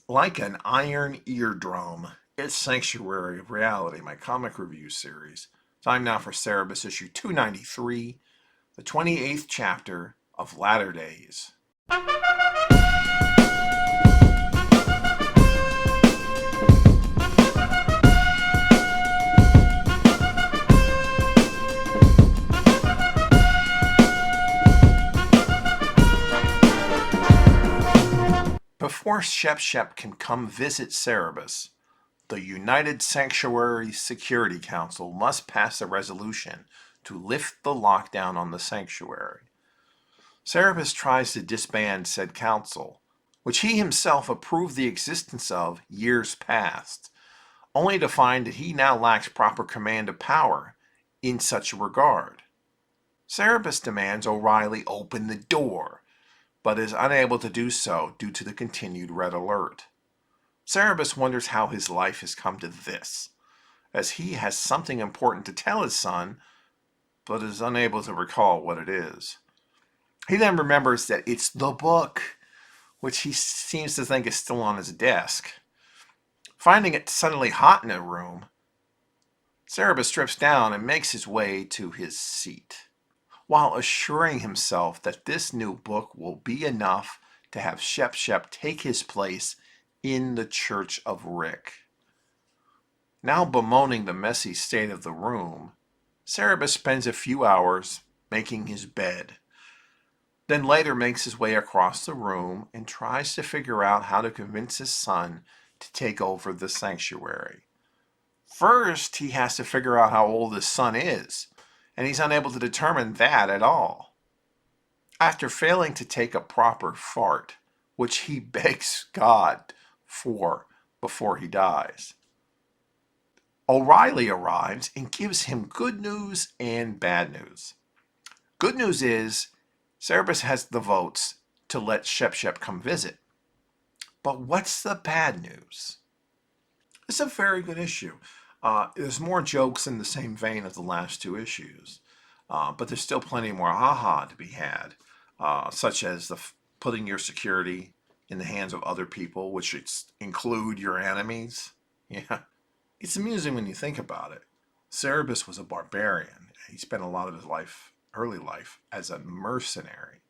Like an iron eardrum, it's Sanctuary of Reality, my comic review series. Time now for Cerebus issue 293, the 28th chapter of Latter Days. Before Shep can come visit Cerebus, the United Sanctuary Security Council must pass a resolution to lift the lockdown on the sanctuary. Cerebus tries to disband said council, which he himself approved the existence of years past, only to find that he now lacks proper command of power in such a regard. Cerebus demands O'Reilly open the door, but is unable to do so due to the continued red alert. Cerebus wonders how his life has come to this, as he has something important to tell his son, but is unable to recall what it is. He then remembers that it's the book, which he seems to think is still on his desk. Finding it suddenly hot in the room, Cerebus strips down and makes his way to his seat, while assuring himself that this new book will be enough to have Shep take his place in the Church of Rick. Now bemoaning the messy state of the room, Cerebus spends a few hours making his bed, then later makes his way across the room and tries to figure out how to convince his son to take over the sanctuary. First, he has to figure out how old his son is, and he's unable to determine that at all. After failing to take a proper fart, which he begs God for before he dies, O'Reilly arrives and gives him good news and bad news. Good news is Cerebus has the votes to let Shep come visit. But what's the bad news? It's a very good issue. There's more jokes in the same vein of the last two issues, but there's still plenty more haha to be had, such as putting your security in the hands of other people, which include your enemies. Yeah, it's amusing when you think about it. Cerebus was a barbarian. He spent a lot of his early life, as a mercenary.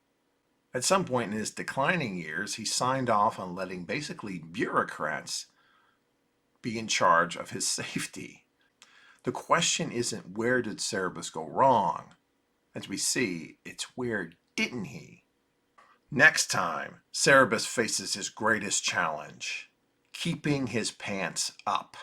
At some point in his declining years, he signed off on letting basically bureaucrats be in charge of his safety. The question isn't where did Cerebus go wrong? As we see, it's where didn't he? Next time, Cerebus faces his greatest challenge, keeping his pants up.